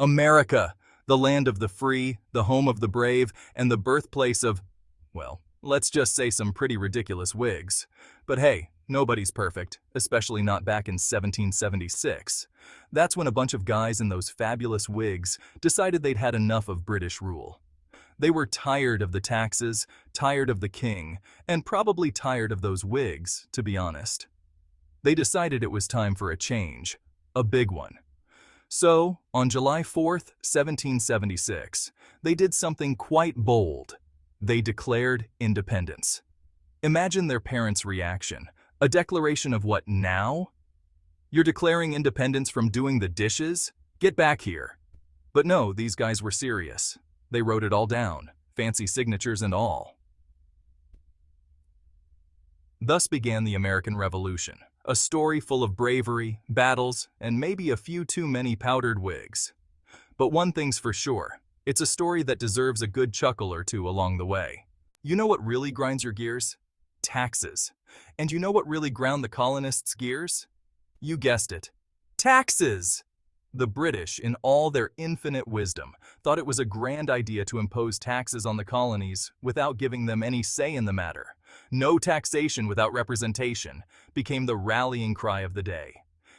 America, the land of the free, the home of the brave, and the birthplace of, well, let's just say some pretty ridiculous wigs. But hey, nobody's perfect, especially not back in 1776. That's when a bunch of guys in those fabulous wigs decided they'd had enough of British rule. They were tired of the taxes, tired of the king, and probably tired of those wigs, to be honest. They decided it was time for a change, a big one. So, on July 4th, 1776, they did something quite bold. They declared independence. Imagine their parents' reaction. A declaration of what now? You're declaring independence from doing the dishes? Get back here. But no, these guys were serious. They wrote it all down, fancy signatures and all. Thus began the American Revolution, a story full of bravery, battles, and maybe a few too many powdered wigs. But one thing's for sure, it's a story that deserves a good chuckle or two along the way. You know what really grinds your gears? Taxes. And you know what really ground the colonists' gears? You guessed it. Taxes! The British, in all their infinite wisdom, thought it was a grand idea to impose taxes on the colonies without giving them any say in the matter. No taxation without representation became the rallying cry of the day.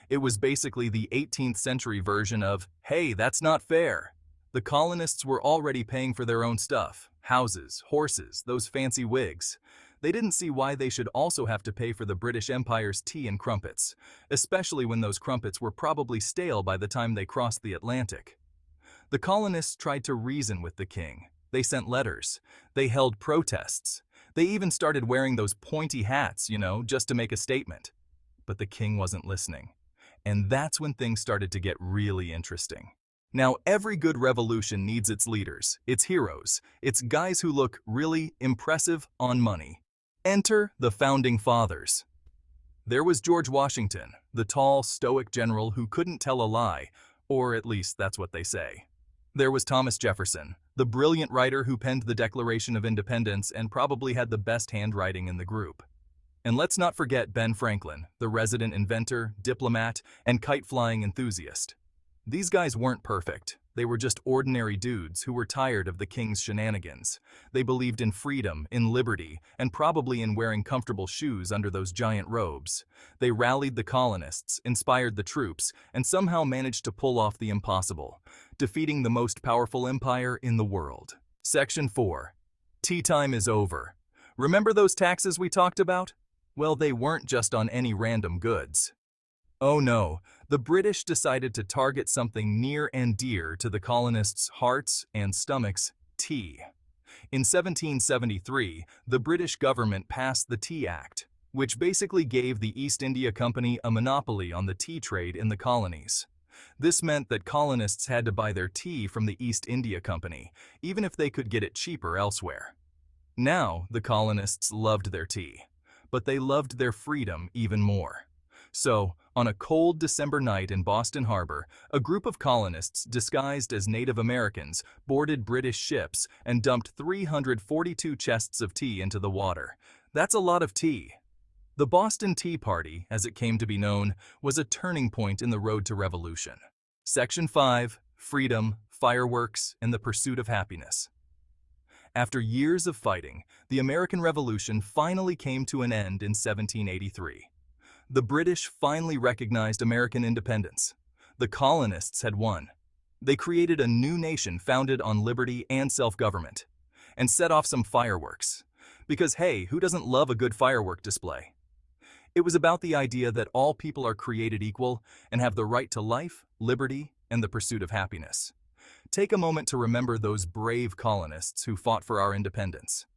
It was basically the 18th century version of, hey, that's not fair. The colonists were already paying for their own stuff, houses, horses, those fancy wigs. They didn't see why they should also have to pay for the British Empire's tea and crumpets, especially when those crumpets were probably stale by the time they crossed the Atlantic. The colonists tried to reason with the king. They sent letters. They held protests. They even started wearing those pointy hats, just to make a statement. But the king wasn't listening. And that's when things started to get really interesting. Now, every good revolution needs its leaders, its heroes, its guys who look really impressive on money. Enter the Founding Fathers. There was George Washington, the tall, stoic general who couldn't tell a lie, or at least that's what they say. There was Thomas Jefferson, the brilliant writer who penned the Declaration of Independence and probably had the best handwriting in the group. And let's not forget Ben Franklin, the resident inventor, diplomat, and kite-flying enthusiast. These guys weren't perfect. They were just ordinary dudes who were tired of the king's shenanigans. They believed in freedom, in liberty, and probably in wearing comfortable shoes under those giant robes. They rallied the colonists, inspired the troops, and somehow managed to pull off the impossible, defeating the most powerful empire in the world. Section 4. Tea time is over. Remember those taxes we talked about? Well, they weren't just on any random goods. Oh no, the British decided to target something near and dear to the colonists' hearts and stomachs: tea. In 1773, the British government passed the Tea Act, which basically gave the East India Company a monopoly on the tea trade in the colonies. This meant that colonists had to buy their tea from the East India Company, even if they could get it cheaper elsewhere. Now, the colonists loved their tea, but they loved their freedom even more. So, on a cold December night in Boston Harbor, a group of colonists disguised as Native Americans boarded British ships and dumped 342 chests of tea into the water. That's a lot of tea. The Boston Tea Party, as it came to be known, was a turning point in the road to revolution. Section 5. Freedom, fireworks, and the pursuit of happiness. After years of fighting, the American Revolution finally came to an end in 1783. The British finally recognized American independence. The colonists had won. They created a new nation founded on liberty and self-government, and set off some fireworks. Because hey, who doesn't love a good firework display? It was about the idea that all people are created equal and have the right to life, liberty, and the pursuit of happiness. Take a moment to remember those brave colonists who fought for our independence.